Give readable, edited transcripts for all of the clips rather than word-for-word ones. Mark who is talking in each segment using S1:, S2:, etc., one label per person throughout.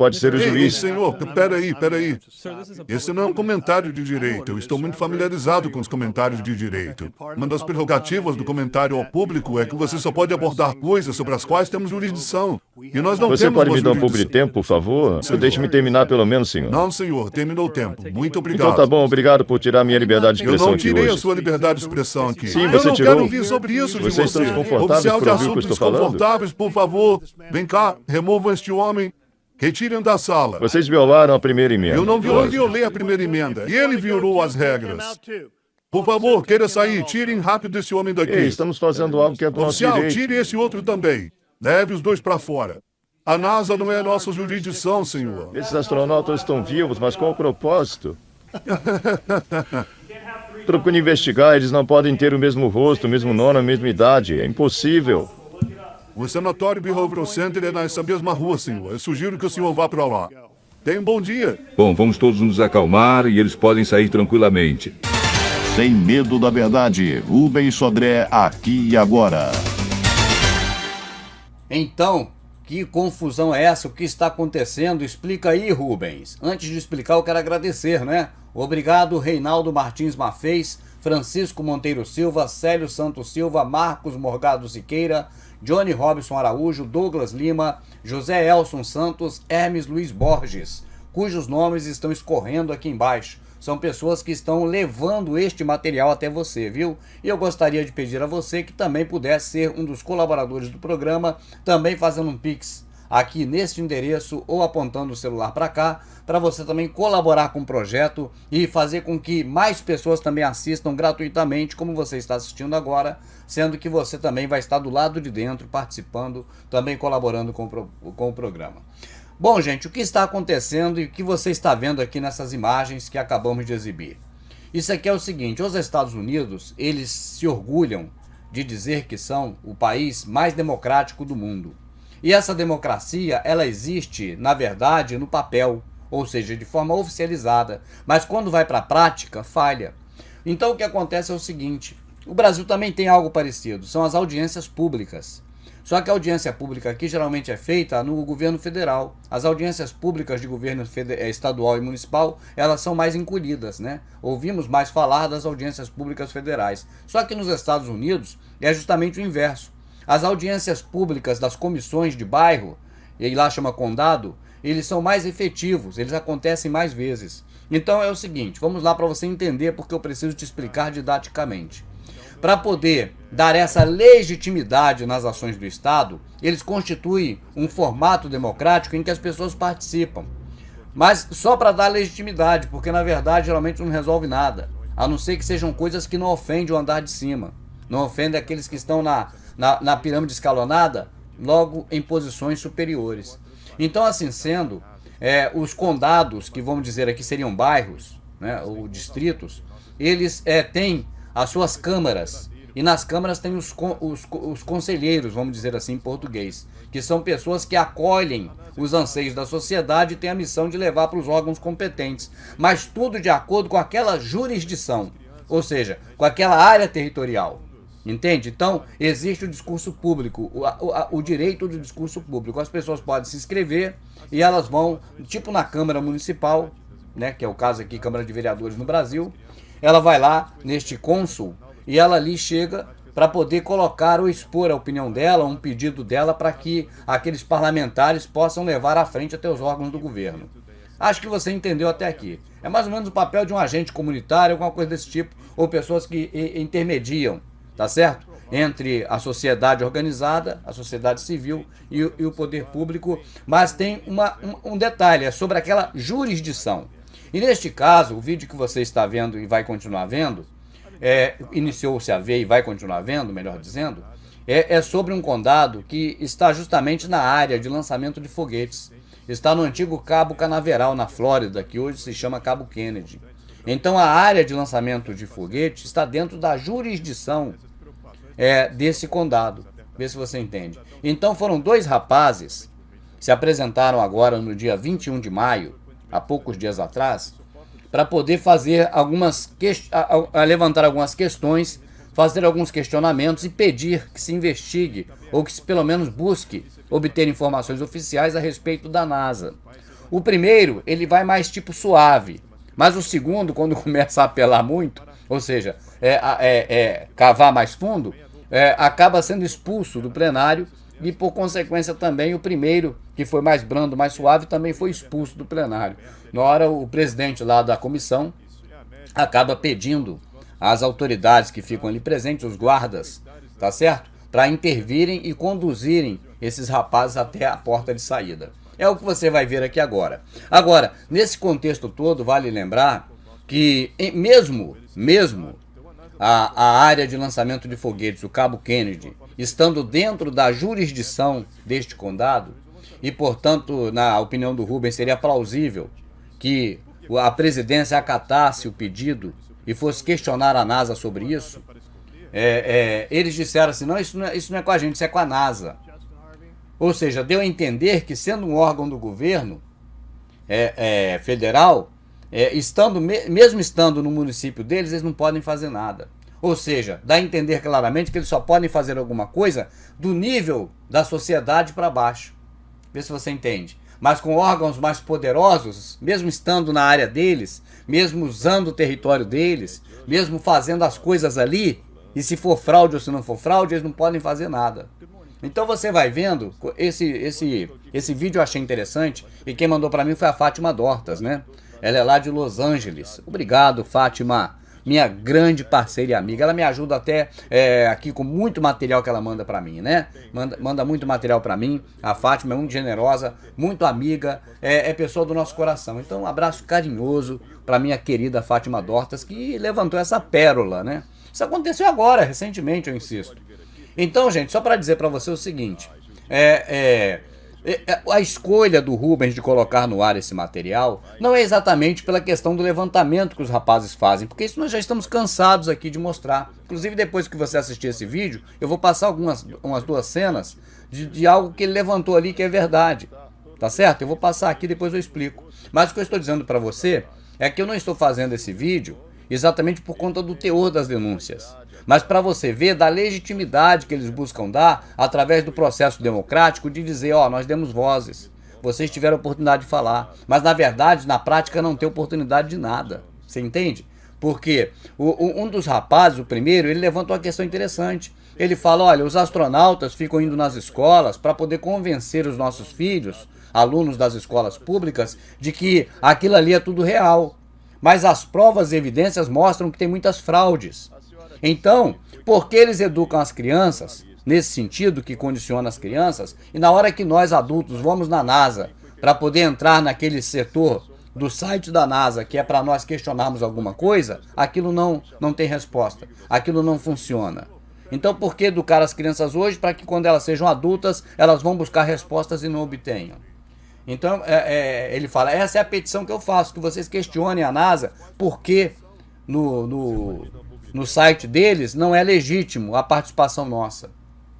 S1: pode ser o
S2: Ei,
S1: juiz.
S2: senhor, peraí. Esse não é um comentário de direito. Eu estou muito familiarizado com os comentários de direito. Uma das prerrogativas do comentário ao público é que você só pode abordar coisas sobre as quais temos jurisdição. E nós não
S1: Você
S2: temos
S1: pode
S2: uma
S1: me dar um pouco de
S2: jurisdição.
S1: tempo, por favor?
S2: Senhor.
S1: Deixe-me terminar pelo menos, senhor.
S2: Não, senhor, terminou o tempo. Muito obrigado.
S1: Então tá bom, obrigado por tirar minha liberdade de
S2: Eu
S1: expressão
S2: não
S1: aqui
S2: tirei a
S1: hoje.
S2: sua liberdade de expressão aqui.
S1: Sim,
S2: Eu
S1: você
S2: não
S1: tirou.
S2: quero ouvir sobre isso de
S1: Vocês estão
S2: você.
S1: desconfortáveis
S2: Oficial
S1: por
S2: de
S1: ouvir o que eu
S2: assuntos
S1: estou falando?
S2: desconfortáveis, por favor. Vem cá, removam este homem. Retirem da sala.
S1: Vocês violaram a primeira emenda.
S2: Eu não violei a primeira emenda. E ele violou as regras. Por favor, queira sair. Tirem rápido esse homem daqui.
S1: Ei, estamos fazendo algo que é do nosso
S2: Oficial,
S1: direito.
S2: tire esse outro também. Leve os dois para fora. A NASA não é nossa jurisdição, senhor.
S1: Esses astronautas estão vivos, mas qual o propósito? Procure investigar, eles não podem ter o mesmo rosto, o mesmo nome, a mesma idade. É impossível.
S2: O Sanatório Behavioral Center é nessa mesma rua, senhor. Eu sugiro que o senhor vá para lá. Tenha um bom dia.
S3: Bom, vamos todos nos acalmar e eles podem sair tranquilamente.
S4: Sem medo da verdade, Rubens Sodré, aqui e agora.
S5: Então, que confusão é essa? O que está acontecendo? Explica aí, Rubens. Antes de explicar, eu quero agradecer, né? Obrigado, Reinaldo Martins Mafez, Francisco Monteiro Silva, Célio Santos Silva, Marcos Morgado Siqueira, Johnny Robson Araújo, Douglas Lima, José Elson Santos, Hermes Luiz Borges, cujos nomes estão escorrendo aqui embaixo. São pessoas que estão levando este material até você, viu? E eu gostaria de pedir a você que também pudesse ser um dos colaboradores do programa, também fazendo um Pix aqui neste endereço ou apontando o celular para cá, para você também colaborar com o projeto e fazer com que mais pessoas também assistam gratuitamente, como você está assistindo agora, sendo que você também vai estar do lado de dentro, participando, também colaborando com o programa. Bom, gente, o que está acontecendo e o que você está vendo aqui nessas imagens que acabamos de exibir? Isso aqui é o seguinte: os Estados Unidos, eles se orgulham de dizer que são o país mais democrático do mundo. E essa democracia, ela existe, na verdade, no papel, ou seja, de forma oficializada, mas quando vai para a prática, falha. Então o que acontece é o seguinte: o Brasil também tem algo parecido, são as audiências públicas. Só que a audiência pública aqui geralmente é feita no governo federal. As audiências públicas de governo estadual e municipal, elas são mais encolhidas, né? Ouvimos mais falar das audiências públicas federais. Só que nos Estados Unidos é justamente o inverso. As audiências públicas das comissões de bairro, e lá chama condado, eles são mais efetivos, eles acontecem mais vezes. Então é o seguinte, vamos lá para você entender, porque eu preciso te explicar didaticamente. Para poder dar essa legitimidade nas ações do Estado, eles constituem um formato democrático em que as pessoas participam. Mas só para dar legitimidade, porque na verdade geralmente não resolve nada, a não ser que sejam coisas que não ofendem o andar de cima, não ofendem aqueles que estão na pirâmide escalonada, logo em posições superiores. Então, assim sendo, os condados, que vamos dizer aqui seriam bairros, né, ou distritos, eles têm as suas câmaras, e nas câmaras tem os conselheiros, vamos dizer assim em português, que são pessoas que acolhem os anseios da sociedade e têm a missão de levar para os órgãos competentes, mas tudo de acordo com aquela jurisdição, ou seja, com aquela área territorial. Entende? Então, existe o discurso público, o direito do discurso público. As pessoas podem se inscrever e elas vão, tipo na Câmara Municipal, né, que é o caso aqui, Câmara de Vereadores no Brasil, ela vai lá neste cônsul e ela ali chega para poder colocar ou expor a opinião dela, um pedido dela, para que aqueles parlamentares possam levar à frente até os órgãos do governo. Acho que você entendeu até aqui. É mais ou menos o papel de um agente comunitário, alguma coisa desse tipo, ou pessoas que intermediam, tá certo? Entre a sociedade organizada, a sociedade civil e o poder público, mas tem um detalhe, é sobre aquela jurisdição. E neste caso, o vídeo que você está vendo e vai continuar vendo, iniciou-se a ver e vai continuar vendo, melhor dizendo, é sobre um condado que está justamente na área de lançamento de foguetes. Está no antigo Cabo Canaveral, na Flórida, que hoje se chama Cabo Kennedy. Então a área de lançamento de foguetes está dentro da jurisdição desse condado. Vê se você entende. Então foram dois rapazes que se apresentaram agora no dia 21 de maio, há poucos dias atrás, para poder fazer levantar algumas questões, fazer alguns questionamentos e pedir que se investigue, ou que se pelo menos busque obter informações oficiais a respeito da NASA. O primeiro, ele vai mais tipo suave, mas o segundo, quando começa a apelar muito, ou seja, cavar mais fundo, acaba sendo expulso do plenário e, por consequência, também o primeiro, que foi mais brando, mais suave, também foi expulso do plenário. Na hora, o presidente lá da comissão acaba pedindo às autoridades que ficam ali presentes, os guardas, tá certo? Para intervirem e conduzirem esses rapazes até a porta de saída. É o que você vai ver aqui agora. Agora, nesse contexto todo, vale lembrar que mesmo a área de lançamento de foguetes, o Cabo Kennedy, estando dentro da jurisdição deste condado, e, portanto, na opinião do Rubens, seria plausível que a presidência acatasse o pedido e fosse questionar a NASA sobre isso, eles disseram assim, não, isso não é com a gente, isso é com a NASA. Ou seja, deu a entender que, sendo um órgão do governo federal, mesmo estando no município deles, eles não podem fazer nada. Ou seja, dá a entender claramente que eles só podem fazer alguma coisa do nível da sociedade para baixo. Vê se você entende. Mas com órgãos mais poderosos, mesmo estando na área deles, mesmo usando o território deles, mesmo fazendo as coisas ali, e se for fraude ou se não for fraude, eles não podem fazer nada. Então você vai vendo, esse vídeo eu achei interessante, e quem mandou para mim foi a Fátima Dortas, né? Ela é lá de Los Angeles. Obrigado, Fátima, minha grande parceira e amiga. Ela me ajuda até aqui com muito material que ela manda para mim, né? Manda muito material para mim. A Fátima é muito generosa, muito amiga, é pessoa do nosso coração. Então um abraço carinhoso para minha querida Fátima Dortas, que levantou essa pérola, né? Isso aconteceu agora, recentemente, eu insisto. Então, gente, só para dizer para você o seguinte, a escolha do Rubens de colocar no ar esse material não é exatamente pela questão do levantamento que os rapazes fazem, porque isso nós já estamos cansados aqui de mostrar. Inclusive, depois que você assistir esse vídeo, eu vou passar umas duas cenas de algo que ele levantou ali que é verdade, tá certo? Eu vou passar aqui, depois eu explico. Mas o que eu estou dizendo para você é que eu não estou fazendo esse vídeo exatamente por conta do teor das denúncias, mas para você ver da legitimidade que eles buscam dar através do processo democrático de dizer, nós demos vozes, vocês tiveram oportunidade de falar, mas na verdade, na prática, não tem oportunidade de nada, você entende? Porque um dos rapazes, o primeiro, ele levanta uma questão interessante, ele fala, olha, os astronautas ficam indo nas escolas para poder convencer os nossos filhos, alunos das escolas públicas, de que aquilo ali é tudo real. Mas as provas e evidências mostram que tem muitas fraudes. Então, por que eles educam as crianças, nesse sentido que condiciona as crianças, e na hora que nós adultos vamos na NASA para poder entrar naquele setor do site da NASA, que é para nós questionarmos alguma coisa, aquilo não tem resposta, aquilo não funciona. Então, por que educar as crianças hoje para que quando elas sejam adultas, elas vão buscar respostas e não obtenham? Então, ele fala, essa é a petição que eu faço, que vocês questionem a NASA, porque no site deles não é legítimo a participação nossa.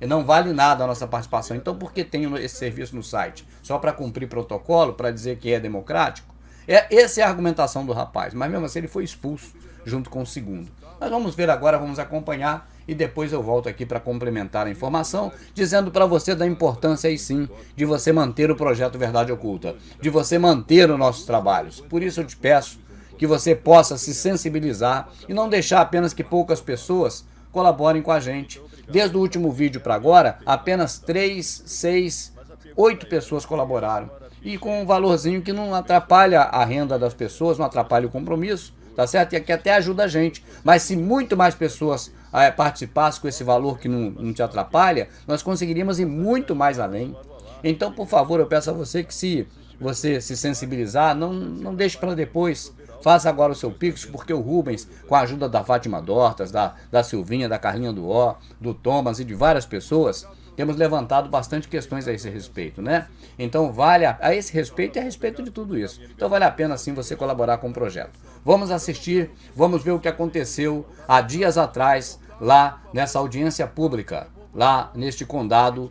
S5: E não vale nada a nossa participação. Então, por que tem esse serviço no site? Só para cumprir protocolo, para dizer que é democrático? Essa é a argumentação do rapaz, mas mesmo assim ele foi expulso junto com o segundo. Nós vamos ver agora, vamos acompanhar e depois eu volto aqui para complementar a informação, dizendo para você da importância aí sim de você manter o projeto Verdade Oculta, de você manter os nossos trabalhos. Por isso eu te peço que você possa se sensibilizar e não deixar apenas que poucas pessoas colaborem com a gente. Desde o último vídeo para agora, apenas 3, 6, 8 pessoas colaboraram. E com um valorzinho que não atrapalha a renda das pessoas, não atrapalha o compromisso, tá certo? E que até ajuda a gente. Mas se muito mais pessoas participassem com esse valor que não te atrapalha, nós conseguiríamos ir muito mais além. Então, por favor, eu peço a você que se você se sensibilizar, não deixe para depois. Faça agora o seu Pix, porque o Rubens, com a ajuda da Fátima Dortas, da Silvinha, da Carlinha do Thomas e de várias pessoas, temos levantado bastante questões a esse respeito, né? Então vale a esse respeito e a respeito de tudo isso. Então vale a pena sim você colaborar com o projeto. Vamos assistir, vamos ver o que aconteceu há dias atrás, lá nessa audiência pública, lá neste condado,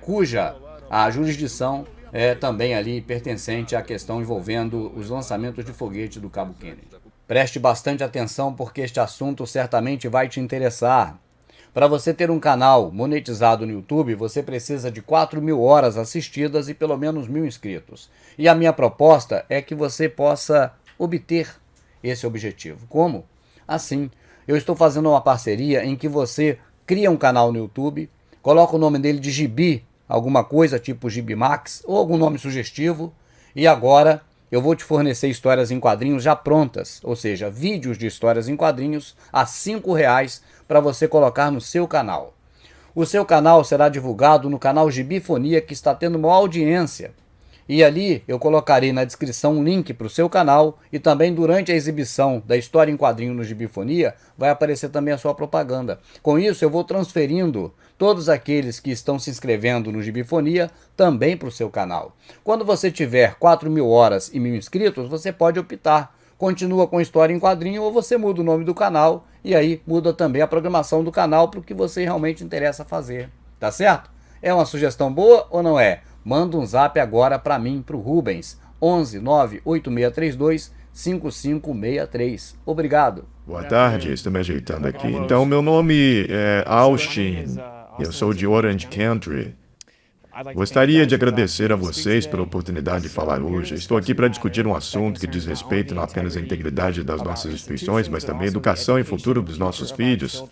S5: cuja a jurisdição é também ali pertencente à questão envolvendo os lançamentos de foguete do Cabo Kennedy. Preste bastante atenção porque este assunto certamente vai te interessar. Para você ter um canal monetizado no YouTube, você precisa de 4.000 horas assistidas e pelo menos 1.000 inscritos. E a minha proposta é que você possa obter esse objetivo. Como? Assim, eu estou fazendo uma parceria em que você cria um canal no YouTube, coloca o nome dele de Gibi, alguma coisa tipo Gibi Max, ou algum nome sugestivo, e agora eu vou te fornecer histórias em quadrinhos já prontas, ou seja, vídeos de histórias em quadrinhos a R$ 5 para você colocar no seu canal. O seu canal será divulgado no canal Gibifonia, que está tendo uma audiência. E ali eu colocarei na descrição um link para o seu canal e também durante a exibição da história em quadrinho no Gibifonia vai aparecer também a sua propaganda. Com isso eu vou transferindo todos aqueles que estão se inscrevendo no Gibifonia também para o seu canal. Quando você tiver 4.000 horas e 1.000 inscritos, você pode optar. Continua com história em quadrinho ou você muda o nome do canal e aí muda também a programação do canal para o que você realmente interessa fazer. Tá certo? É uma sugestão boa ou não é? Manda um zap agora para mim, para o Rubens, 11 98632 5563. Obrigado.
S1: Boa tarde, estou me ajeitando aqui. Então, meu nome é Austin, eu sou de Orange County. Gostaria de agradecer a vocês pela oportunidade de falar hoje. Estou aqui para discutir um assunto que diz respeito não apenas à integridade das nossas instituições, mas também à educação e futuro dos nossos filhos.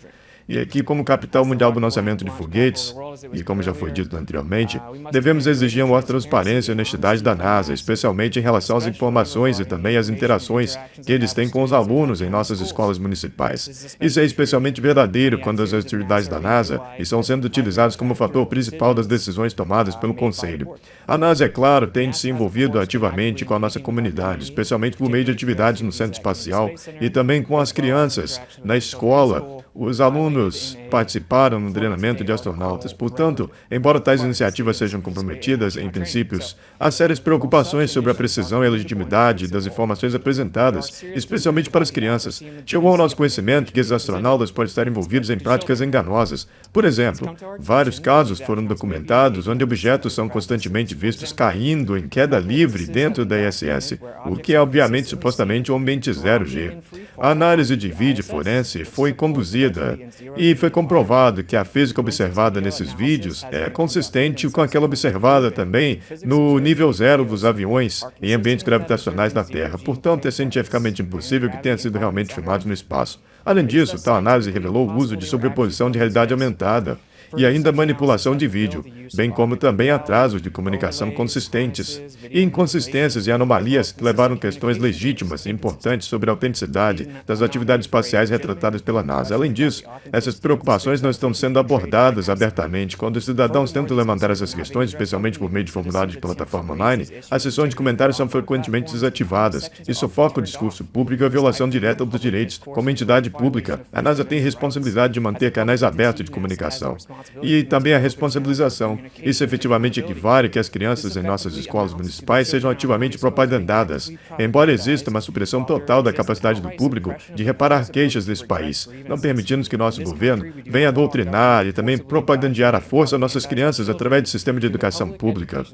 S1: E aqui, como capital mundial do lançamento de foguetes, e como já foi dito anteriormente, devemos exigir uma maior transparência e honestidade da NASA, especialmente em relação às informações e também às interações que eles têm com os alunos em nossas escolas municipais. Isso é especialmente verdadeiro quando as atividades da NASA estão sendo utilizadas como fator principal das decisões tomadas pelo Conselho. A NASA, é claro, tem se envolvido ativamente com a nossa comunidade, especialmente por meio de atividades no Centro Espacial e também com as crianças na escola. Os alunos participaram no treinamento de astronautas. Portanto, embora tais iniciativas sejam comprometidas em princípios, há sérias preocupações sobre a precisão e a legitimidade das informações apresentadas, especialmente para as crianças. Chegou ao nosso conhecimento que esses astronautas podem estar envolvidos em práticas enganosas. Por exemplo, vários casos foram documentados onde objetos são constantemente vistos caindo em queda livre dentro da ISS, o que é obviamente supostamente um ambiente 0G. A análise de vídeo forense foi conduzida e foi comprovado que a física observada nesses vídeos é consistente com aquela observada também no nível 0 dos aviões em ambientes gravitacionais da Terra. Portanto, é cientificamente impossível que tenha sido realmente filmado no espaço. Além disso, tal análise revelou o uso de sobreposição de realidade aumentada e ainda manipulação de vídeo, bem como também atrasos de comunicação consistentes e inconsistências e anomalias que levaram questões legítimas e importantes sobre a autenticidade das atividades espaciais retratadas pela NASA. Além disso, essas preocupações não estão sendo abordadas abertamente. Quando os cidadãos tentam levantar essas questões, especialmente por meio de formulários de plataforma online, as sessões de comentários são frequentemente desativadas. Isso sufoca o discurso público e a violação direta dos direitos. Como entidade pública, a NASA tem responsabilidade de manter canais abertos de comunicação. E também a responsabilização. Isso efetivamente equivale que as crianças em nossas escolas municipais sejam ativamente propagandadas, embora exista uma supressão total da capacidade do público de reparar queixas desse país, não permitindo que nosso governo venha doutrinar e também propagandear à força nossas crianças através do sistema de educação pública.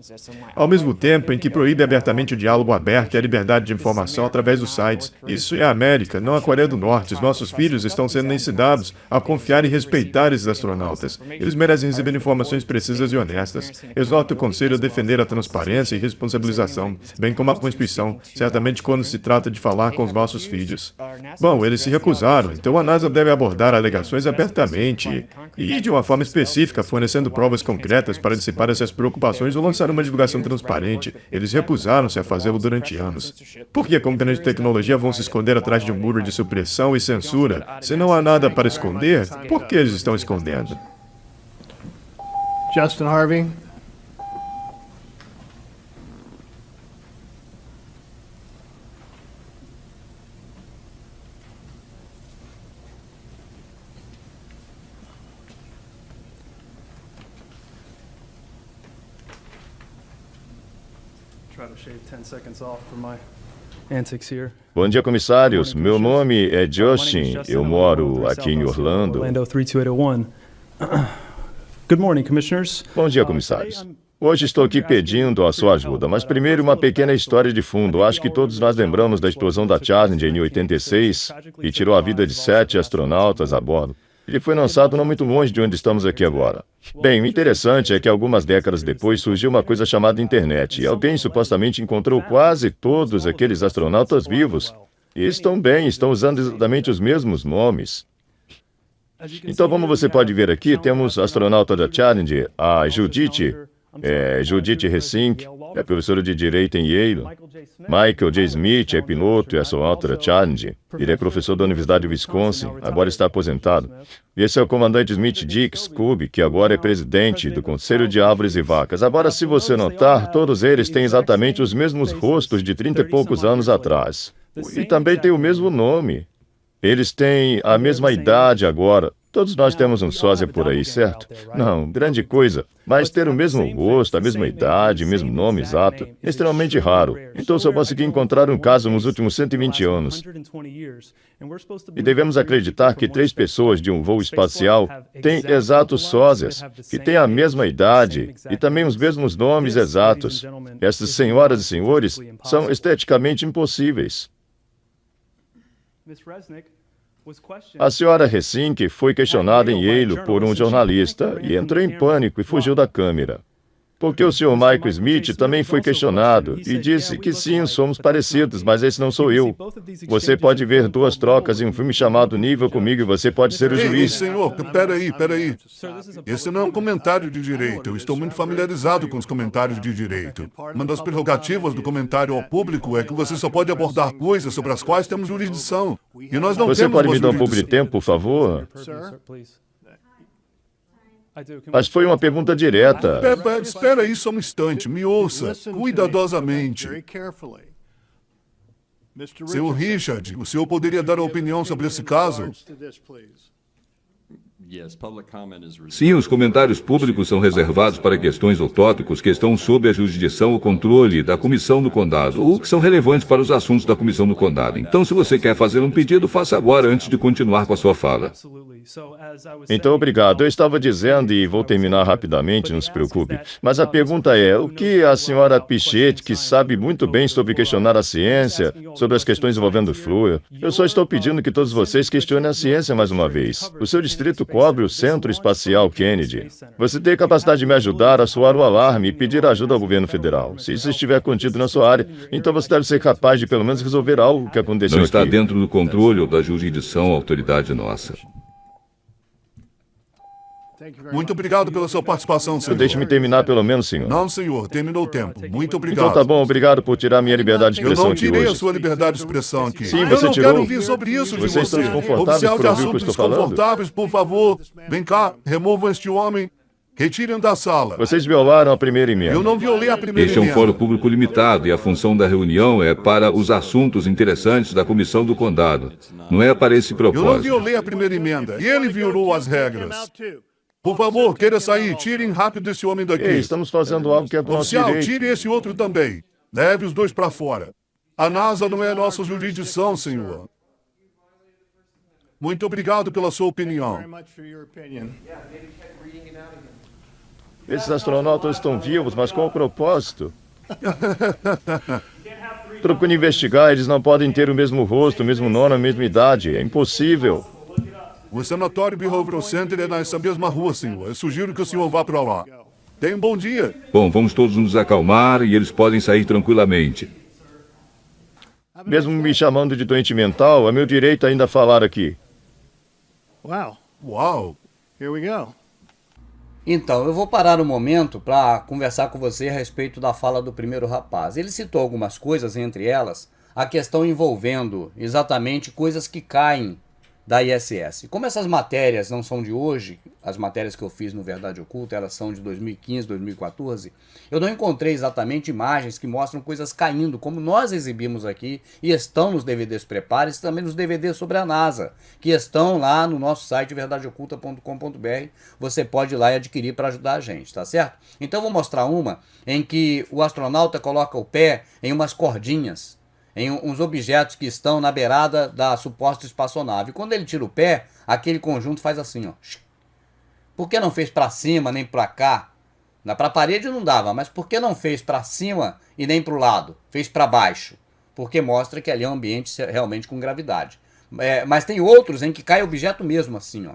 S1: Ao mesmo tempo em que proíbe abertamente o diálogo aberto e a liberdade de informação através dos sites. Isso é a América, não a Coreia do Norte. Os nossos filhos estão sendo ensinados a confiar e respeitar esses astronautas. Eles merecem receber informações precisas e honestas. Exorto o Conselho a defender a transparência e responsabilização, bem como a Constituição, certamente quando se trata de falar com os nossos filhos. Bom, eles se recusaram, então a NASA deve abordar alegações abertamente e de uma forma específica, fornecendo provas concretas para dissipar essas preocupações ou lançar uma divulgação transparente. Eles recusaram-se a fazê-lo durante anos. Por que companhias de tecnologia vão se esconder atrás de um muro de supressão e censura? Se não há nada para esconder, por que eles estão escondendo?
S6: Justin Harvey.
S7: Try to shave 10 seconds off for my antics here.
S1: Bom dia, comissários. Meu nome é Justin. Eu moro aqui em Orlando.
S7: Orlando 32801. Good morning, commissioners.
S1: Bom dia, comissários. Hoje estou aqui pedindo a sua ajuda, mas primeiro uma pequena história de fundo. Acho que todos nós lembramos da explosão da Challenger em 86, que tirou a vida de 7 astronautas a bordo. Ele foi lançado não muito longe de onde estamos aqui agora. Bem, o interessante é que algumas décadas depois surgiu uma coisa chamada internet, e alguém supostamente encontrou quase todos aqueles astronautas vivos. E estão bem, estão usando exatamente os mesmos nomes. Então, como você pode ver aqui, temos a astronauta da Challenger, a Judith Resink, é professora de Direito em Yale. Michael J. Smith é piloto e astronauta da Challenger. Ele é professor da Universidade de Wisconsin, agora está aposentado. E esse é o comandante Smith Dick Scooby, que agora é presidente do Conselho de Árvores e Vacas. Agora, se você notar, todos eles têm exatamente os mesmos rostos de 30 e poucos anos atrás. E também têm o mesmo nome. Eles têm a mesma idade agora. Todos nós temos um sósia por aí, certo? Não, grande coisa. Mas ter o mesmo rosto, a mesma idade, o mesmo nome exato, é extremamente raro. Então só consegui encontrar um caso nos últimos 120 anos. E devemos acreditar que 3 pessoas de um voo espacial têm exatos sósias, que têm a mesma idade e também os mesmos nomes exatos. Essas senhoras e senhores são esteticamente impossíveis. A senhora Resink foi questionada em Yale por um jornalista e entrou em pânico e fugiu da câmera. Porque o Sr. Michael Smith também foi questionado e disse que sim, somos parecidos, mas esse não sou eu. Você pode ver 2 trocas em um filme chamado Nível Comigo e você pode ser o
S2: Ei,
S1: juiz.
S2: senhor, peraí. Esse não é um comentário de direito. Eu estou muito familiarizado com os comentários de direito. Uma das prerrogativas do comentário ao público é que você só pode abordar coisas sobre as quais temos jurisdição. E nós não
S1: Você
S2: temos
S1: pode
S2: uma
S1: me dar um pouco de
S2: jurisdição.
S1: tempo, por favor? Mas foi uma pergunta direta.
S2: Espera aí só um instante, me ouça cuidadosamente. Senhor Richard, o senhor poderia dar a opinião sobre esse caso?
S3: Sim, os comentários públicos são reservados para questões ou tópicos que estão sob a jurisdição ou controle da Comissão do Condado, ou que são relevantes para os assuntos da Comissão do Condado. Então, se você quer fazer um pedido, faça agora antes de continuar com a sua fala.
S1: Então, obrigado. Eu estava dizendo, e vou terminar rapidamente, não se preocupe. Mas a pergunta é, o que a senhora Pichette, que sabe muito bem sobre questionar a ciência, sobre as questões envolvendo flúor, eu só estou pedindo que todos vocês questionem a ciência mais uma vez. O seu distrito cobre o Centro Espacial Kennedy. Você tem a capacidade de me ajudar a soar o alarme e pedir ajuda ao governo federal. Se isso estiver contido na sua área, então você deve ser capaz de pelo menos resolver algo que aconteceu
S3: Não está
S1: aqui.
S3: dentro do controle ou da jurisdição ou autoridade nossa.
S2: Muito obrigado pela sua participação, senhor.
S1: Deixe-me terminar pelo menos, senhor.
S2: Não, senhor, terminou o tempo. Muito obrigado.
S1: Então tá bom, obrigado por tirar minha liberdade de
S2: Eu
S1: expressão
S2: não
S1: aqui
S2: tirei a
S1: hoje.
S2: sua liberdade de expressão aqui.
S1: Sim,
S2: Eu
S1: você
S2: não
S1: tirou.
S2: quero ouvir sobre isso de
S1: Vocês
S2: você.
S1: estão desconfortáveis
S2: Oficial
S1: por
S2: de
S1: ouvir o que eu
S2: assuntos
S1: estou falando?
S2: desconfortáveis, por favor. Vem cá, removam este homem. Retirem da sala.
S1: Vocês violaram a primeira emenda.
S2: Eu não violei a primeira
S3: Este é um
S2: emenda.
S3: fórum público limitado e a função da reunião é para os assuntos interessantes da Comissão do Condado. Não é para esse
S2: Eu não
S3: propósito.
S2: violei a primeira emenda. E ele violou as regras. Por favor, queira sair. Tirem rápido esse homem daqui.
S1: Ei, estamos fazendo algo que é do nosso
S2: Oficial,
S1: direito.
S2: tire esse outro também. Leve os 2 para fora. A NASA não é nossa jurisdição, senhor. Muito obrigado pela sua opinião.
S1: Esses astronautas estão vivos, mas qual o propósito? Procure investigar, eles não podem ter o mesmo rosto, o mesmo nome, a mesma idade. É impossível.
S2: O Sanatório Behavioral Center é nessa mesma rua, senhor. Eu sugiro que o senhor vá para lá. Tenha um bom dia.
S3: Bom, vamos todos nos acalmar e eles podem sair tranquilamente.
S1: Mesmo me chamando de doente mental, é meu direito ainda falar aqui.
S2: Uau.
S5: Então, eu vou parar um momento para conversar com você a respeito da fala do primeiro rapaz. Ele citou algumas coisas, entre elas, a questão envolvendo exatamente coisas que caem da ISS. Como essas matérias não são de hoje, as matérias que eu fiz no Verdade Oculta, elas são de 2015, 2014, eu não encontrei exatamente imagens que mostram coisas caindo, como nós exibimos aqui, e estão nos DVDs Prepare-se, e também nos DVDs sobre a NASA, que estão lá no nosso site verdadeoculta.com.br, você pode ir lá e adquirir para ajudar a gente, tá certo? Então eu vou mostrar uma em que o astronauta coloca o pé em umas cordinhas, em uns objetos que estão na beirada da suposta espaçonave. Quando ele tira o pé, aquele conjunto faz assim, ó. Por que não fez para cima nem para cá? Para a parede não dava, mas por que não fez para cima e nem para o lado? Fez para baixo. Porque mostra que ali é um ambiente realmente com gravidade. Mas tem outros em que cai objeto mesmo assim, ó.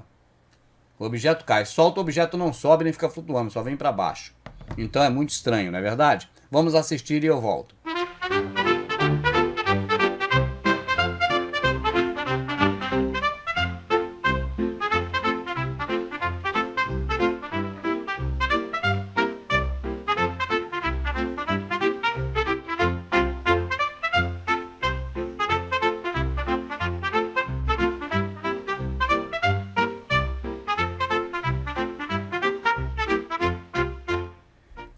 S5: O objeto cai, solta, o objeto não sobe nem fica flutuando, só vem para baixo. Então é muito estranho, não é verdade? Vamos assistir e eu volto.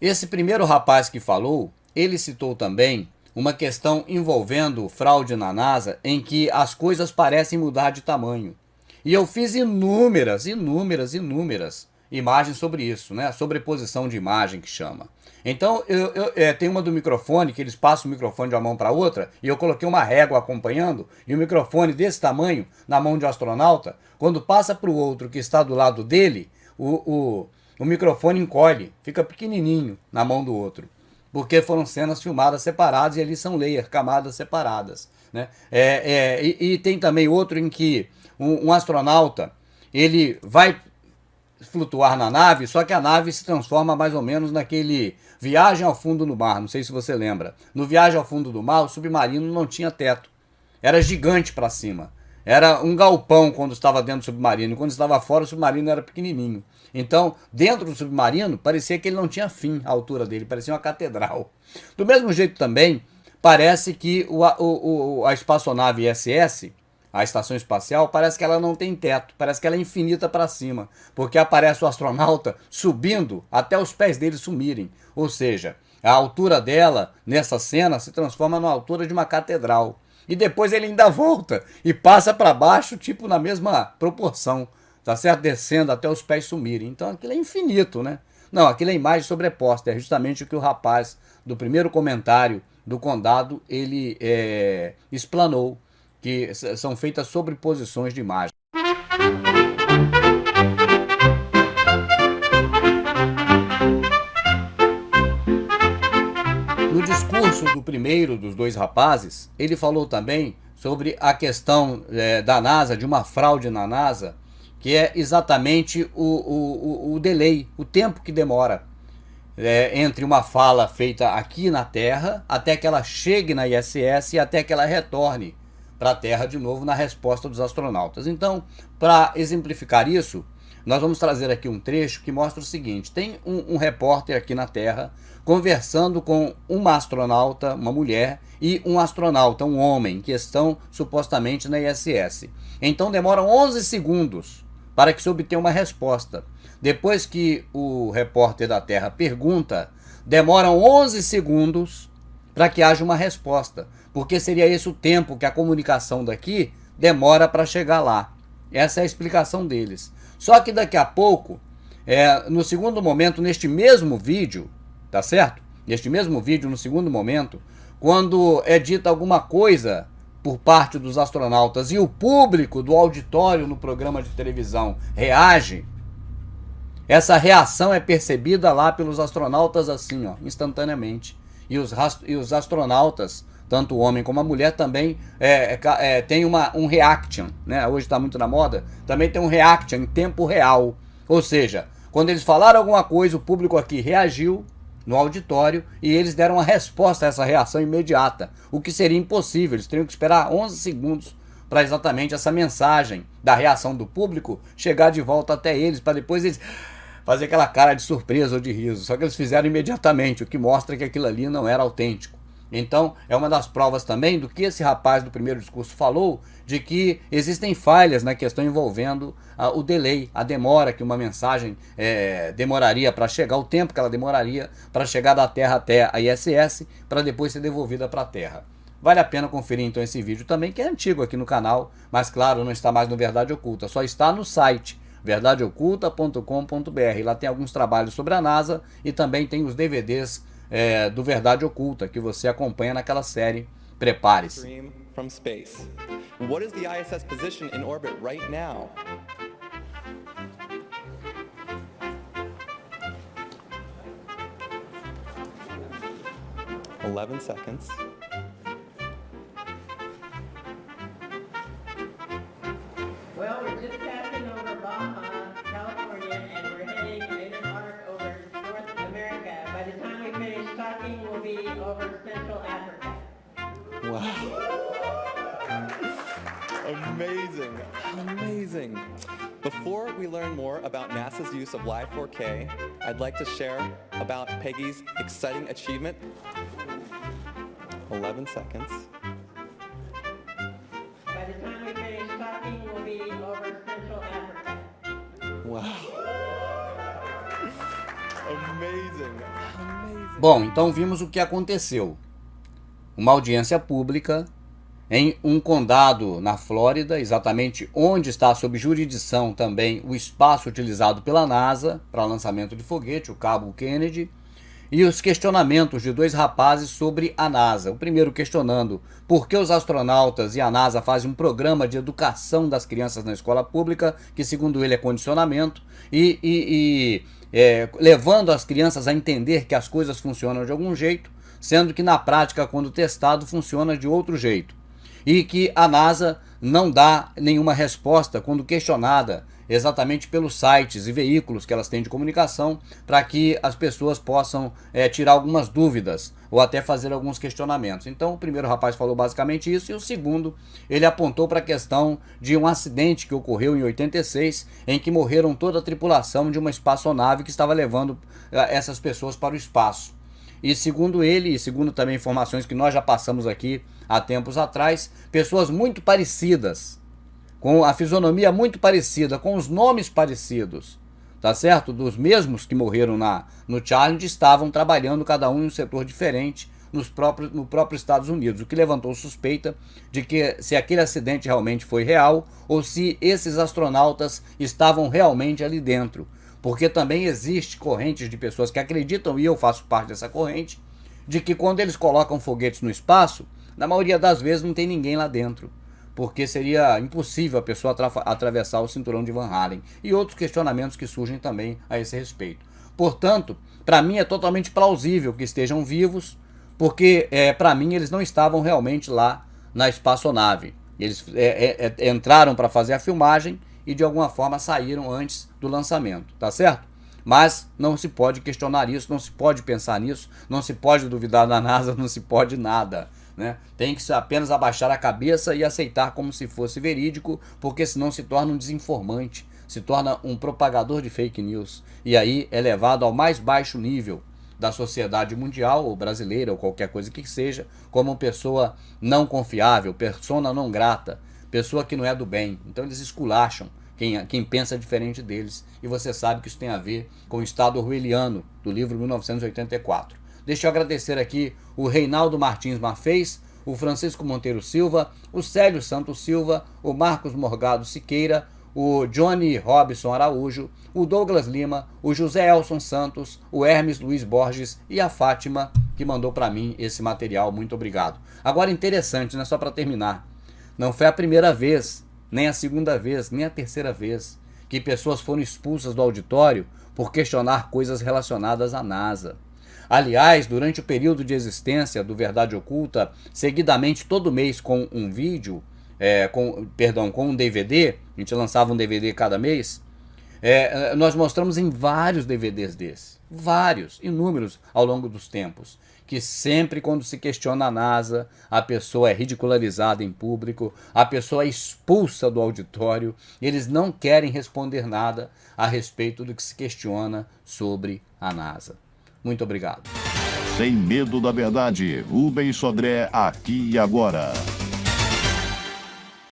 S5: Esse primeiro rapaz que falou, ele citou também uma questão envolvendo fraude na NASA, em que as coisas parecem mudar de tamanho. E eu fiz inúmeras imagens sobre isso, né? Sobreposição de imagem que chama. Então, tem uma do microfone, que eles passam o microfone de uma mão para outra, e eu coloquei uma régua acompanhando, e o microfone desse tamanho, na mão de um astronauta, quando passa para o outro que está do lado dele, o microfone encolhe, fica pequenininho na mão do outro, porque foram cenas filmadas separadas e ali são layers, camadas separadas, né? E tem também outro em que um astronauta, ele vai flutuar na nave, só que a nave se transforma mais ou menos naquele Viagem ao Fundo do Mar, não sei se você lembra. No Viagem ao Fundo do Mar, o submarino não tinha teto, era gigante para cima. Era um galpão quando estava dentro do submarino, e quando estava fora o submarino era pequenininho. Então, dentro do submarino, parecia que ele não tinha fim, a altura dele, parecia uma catedral. Do mesmo jeito também, parece que a espaçonave ISS, a estação espacial, parece que ela não tem teto, parece que ela é infinita para cima, porque aparece o astronauta subindo até os pés dele sumirem. Ou seja, a altura dela, nessa cena, se transforma na altura de uma catedral. E depois ele ainda volta e passa para baixo, tipo na mesma proporção, tá certo? Descendo até os pés sumirem. Então aquilo é infinito, né? Não, aquilo é imagem sobreposta, é justamente o que o rapaz do primeiro comentário do Condado, ele explanou, que são feitas sobreposições de imagem. No discurso do primeiro dos dois rapazes, ele falou também sobre a questão da NASA, de uma fraude na NASA, que é exatamente o delay, o tempo que demora entre uma fala feita aqui na Terra, até que ela chegue na ISS e até que ela retorne para a Terra de novo na resposta dos astronautas. Então, para exemplificar isso, nós vamos trazer aqui um trecho que mostra o seguinte: tem um repórter aqui na Terra conversando com uma astronauta, uma mulher, e um astronauta, um homem, que estão supostamente na ISS. Então demoram 11 segundos para que se obtenha uma resposta. Depois que o repórter da Terra pergunta, demoram 11 segundos para que haja uma resposta, porque seria esse o tempo que a comunicação daqui demora para chegar lá. Essa é a explicação deles. Só que daqui a pouco, no segundo momento, neste mesmo vídeo, tá certo? Neste mesmo vídeo, no segundo momento, quando é dita alguma coisa por parte dos astronautas e o público do auditório no programa de televisão reage, essa reação é percebida lá pelos astronautas assim, ó, instantaneamente. E os astronautas, tanto o homem como a mulher, também tem um reaction, né? Hoje está muito na moda, também tem um reaction em tempo real. Ou seja, quando eles falaram alguma coisa, o público aqui reagiu no auditório e eles deram uma resposta a essa reação imediata, o que seria impossível. Eles teriam que esperar 11 segundos para exatamente essa mensagem da reação do público chegar de volta até eles, para depois eles fazer aquela cara de surpresa ou de riso. Só que eles fizeram imediatamente, o que mostra que aquilo ali não era autêntico. Então, é uma das provas também do que esse rapaz do primeiro discurso falou, de que existem falhas na questão envolvendo o delay, a demora que uma mensagem demoraria para chegar, o tempo que ela demoraria para chegar da Terra até a ISS, para depois ser devolvida para a Terra. Vale a pena conferir então esse vídeo também, que é antigo aqui no canal, mas claro, não está mais no Verdade Oculta, só está no site verdadeoculta.com.br. Lá tem alguns trabalhos sobre a NASA e também tem os DVDs do Verdade Oculta, que você acompanha naquela série. Prepare-se.
S6: From space. What is the ISS position in orbit right now? $11 seconds.
S8: Well, we're just passing over Baja, California.
S6: Amazing, amazing. Before we learn more about NASA's use of Live 4K, I'd like to share about Peggy's exciting achievement. 11 seconds.
S8: By the time we finish talking, we'll be over Central Africa.
S6: Wow. Amazing, amazing.
S5: Bom, então vimos o que aconteceu. Uma audiência pública em um condado na Flórida, exatamente onde está sob jurisdição também o espaço utilizado pela NASA para lançamento de foguete, o Cabo Kennedy, e os questionamentos de dois rapazes sobre a NASA. O primeiro questionando por que os astronautas e a NASA fazem um programa de educação das crianças na escola pública, que segundo ele é condicionamento, levando as crianças a entender que as coisas funcionam de algum jeito, sendo que na prática, quando testado, funciona de outro jeito. E que a NASA não dá nenhuma resposta quando questionada exatamente pelos sites e veículos que elas têm de comunicação, para que as pessoas possam tirar algumas dúvidas ou até fazer alguns questionamentos. Então o primeiro rapaz falou basicamente isso, e o segundo ele apontou para a questão de um acidente que ocorreu em 86, em que morreram toda a tripulação de uma espaçonave que estava levando essas pessoas para o espaço. E segundo ele, e segundo também informações que nós já passamos aqui há tempos atrás, pessoas muito parecidas, com a fisionomia muito parecida, com os nomes parecidos, tá certo? Dos mesmos que morreram no Challenger, estavam trabalhando cada um em um setor diferente no próprio Estados Unidos, o que levantou suspeita de que se aquele acidente realmente foi real ou se esses astronautas estavam realmente ali dentro. Porque também existe correntes de pessoas que acreditam, e eu faço parte dessa corrente, de que quando eles colocam foguetes no espaço, na maioria das vezes não tem ninguém lá dentro, porque seria impossível a pessoa atravessar o cinturão de Van Halen, e outros questionamentos que surgem também a esse respeito. Portanto, para mim é totalmente plausível que estejam vivos, porque para mim eles não estavam realmente lá na espaçonave. Eles entraram para fazer a filmagem e de alguma forma saíram antes do lançamento, tá certo? Mas não se pode questionar isso, não se pode pensar nisso, não se pode duvidar da NASA, não se pode nada, né? Tem que apenas abaixar a cabeça e aceitar como se fosse verídico, porque senão se torna um desinformante, se torna um propagador de fake news, e aí é levado ao mais baixo nível da sociedade mundial, ou brasileira, ou qualquer coisa que seja, como pessoa não confiável, persona não grata, pessoa que não é do bem. Então eles esculacham quem pensa diferente deles, e você sabe que isso tem a ver com o Estado orwelliano do livro 1984. Deixa eu agradecer aqui o Reinaldo Martins Mafez, o Francisco Monteiro Silva, o Célio Santos Silva, o Marcos Morgado Siqueira, o Johnny Robson Araújo, o Douglas Lima, o José Elson Santos, o Hermes Luiz Borges e a Fátima, que mandou para mim esse material. Muito obrigado. Agora, interessante, né? Só para terminar, não foi a primeira vez, nem a segunda vez, nem a terceira vez que pessoas foram expulsas do auditório por questionar coisas relacionadas à NASA. Aliás, durante o período de existência do Verdade Oculta, seguidamente todo mês com um vídeo, com um DVD, a gente lançava um DVD cada mês, nós mostramos em vários DVDs desses, vários, inúmeros ao longo dos tempos, que sempre quando se questiona a NASA, a pessoa é ridicularizada em público, a pessoa é expulsa do auditório, e eles não querem responder nada a respeito do que se questiona sobre a NASA. Muito obrigado.
S4: Sem medo da verdade, Rubens Sodré, aqui e agora.